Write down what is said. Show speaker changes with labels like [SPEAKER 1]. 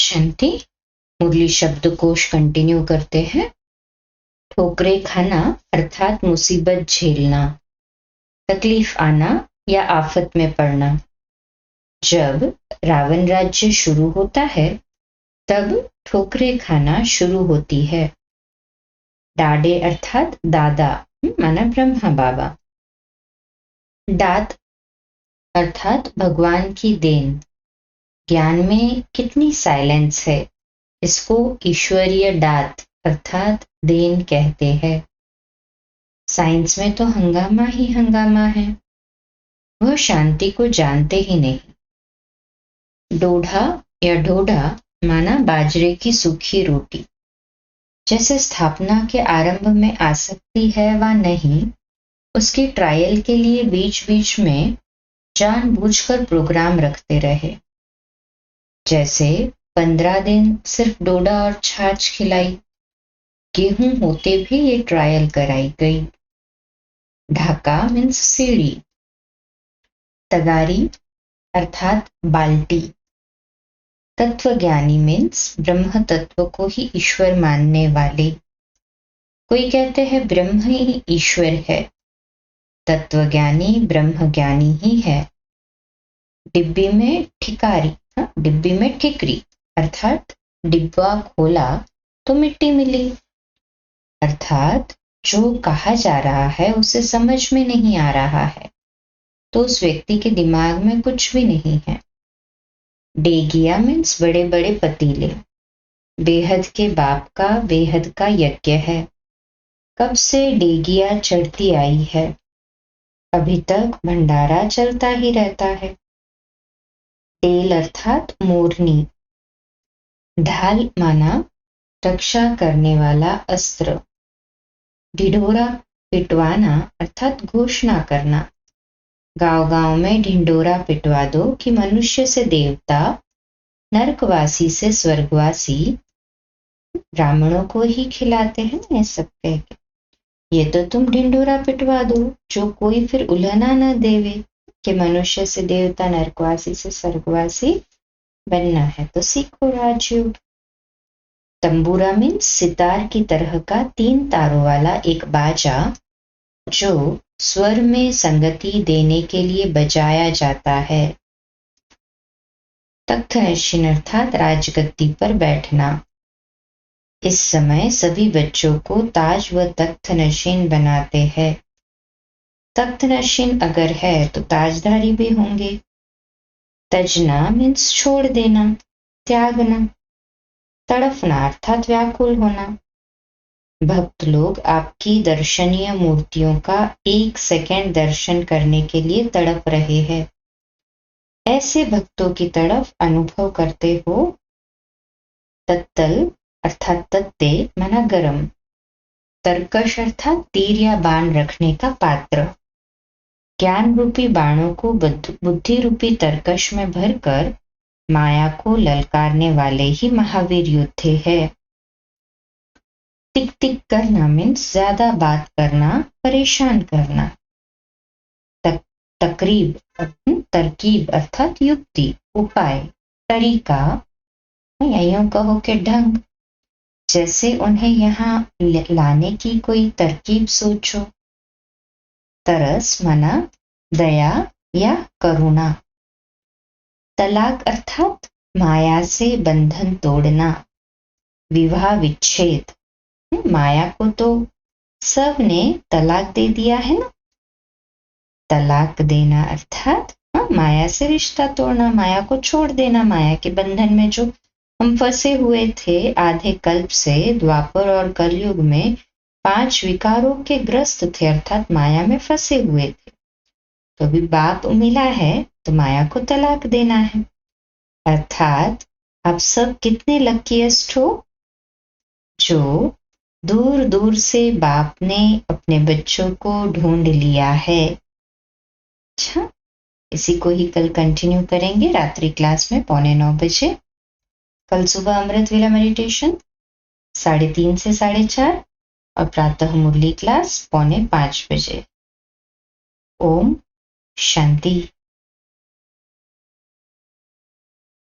[SPEAKER 1] शांति। मुरली शब्दकोश कंटिन्यू करते हैं। ठोकरे खाना अर्थात मुसीबत झेलना, तकलीफ आना या आफत में पड़ना। जब रावण राज्य शुरू होता है तब ठोकरे खाना शुरू होती है। डाडे अर्थात दादा माना ब्रह्मा बाबा। दात अर्थात भगवान की देन। ज्ञान में कितनी साइलेंस है, इसको ईश्वरीय दात अर्थात देन कहते हैं। साइंस में तो हंगामा ही हंगामा है, वह शांति को जानते ही नहीं। डोढा या ढोढा माना बाजरे की सूखी रोटी। जैसे स्थापना के आरंभ में आसक्ति है व नहीं, उसकी ट्रायल के लिए बीच बीच में जानबूझकर प्रोग्राम रखते रहे। जैसे 15 दिन सिर्फ डोडा और छाछ खिलाई, गेहूं होते भी ये ट्रायल कराई गई। ढाका मीन्स सीढ़ी। तगारी अर्थात बाल्टी। तत्वज्ञानी मीन्स ब्रह्म तत्व को ही ईश्वर मानने वाले। कोई कहते हैं ब्रह्म ही ईश्वर है, तत्वज्ञानी ब्रह्म ज्ञानी ही है। डिब्बी में ठिकारी, डिब्बी में ठिकरी अर्थात डिब्बा खोला तो मिट्टी मिली। अर्थात जो कहा जा रहा है उसे समझ में नहीं आ रहा है तो उस व्यक्ति के दिमाग में कुछ भी नहीं है। डेगिया मीन्स बड़े बड़े पतीले। बेहद के बाप का बेहद का यज्ञ है। कब से डेगिया चढ़ती आई है, अभी तक भंडारा चलता ही रहता है। टेल अर्थात मोरनी। ढाल माना रक्षा करने वाला अस्त्र। ढिढोरा पिटवाना अर्थात घोषणा करना। गांव-गांव में ढिंडोरा पिटवा दो कि मनुष्य से देवता, नरकवासी से स्वर्गवासी, ब्राह्मणों को ही खिलाते हैं ना, ये सब कह के ये तो तुम ढिंडोरा पिटवा दो, जो कोई फिर उल्हना न देवे कि मनुष्य से देवता, नरकवासी से स्वर्गवासी बनना है तो सीखो राजयोग। तंबूरा मीन्स सितार की तरह का 3 तारों वाला एक बाजा जो स्वर में संगति देने के लिए बजाया जाता है। तख्त नशीन अर्थात राजगद्दी पर बैठना। इस समय सभी बच्चों को ताज व तख्त नशीन बनाते हैं। तख्त नशीन अगर है तो ताजधारी भी होंगे। तजना मीन्स छोड़ देना, त्यागना। तड़फना अर्थात व्याकुल होना। भक्त लोग आपकी दर्शनीय मूर्तियों का 1 सेकंड दर्शन करने के लिए तड़प रहे हैं। ऐसे भक्तों की तड़फ अनुभव करते हो। तत्तल अर्थात तत्ते माना गरम। तरकश अर्थात तीर या बाण रखने का पात्र। ज्ञान रूपी बाणों को बुद्धि रूपी तरकश में भरकर माया को ललकारने वाले ही महावीर योद्धे हैं। टिक टिक करना मीन्स ज्यादा बात करना, परेशान करना। तरकीब अर्थात युक्ति, उपाय, तरीका या यूं कहो कि ढंग। जैसे उन्हें यहाँ लाने की कोई तरकीब सोचो। तरस माना दया या करुणा। तलाक अर्थात माया से बंधन तोड़ना, विवाह विच्छेद। माया को तो सबने तलाक दे दिया है ना। तलाक देना अर्थात माया से रिश्ता तोड़ना, माया को छोड़ देना। माया के बंधन में जो हम फंसे हुए थे आधे कल्प से, द्वापर और कलयुग में 5 विकारों के ग्रस्त थे अर्थात माया में फंसे हुए थे। तो अभी बाप मिला है तो माया को तलाक देना है। अर्थात आप सब कितने लकीएस्ट हो जो दूर दूर से बाप ने अपने बच्चों को ढूंढ लिया है। अच्छा, इसी को ही कल कंटिन्यू करेंगे रात्रि क्लास में 8:45 बजे। कल सुबह अमृत वेला मेडिटेशन 3:30 से 4:30 और प्रातः मुरली क्लास 4:45 बजे। ओम शांति।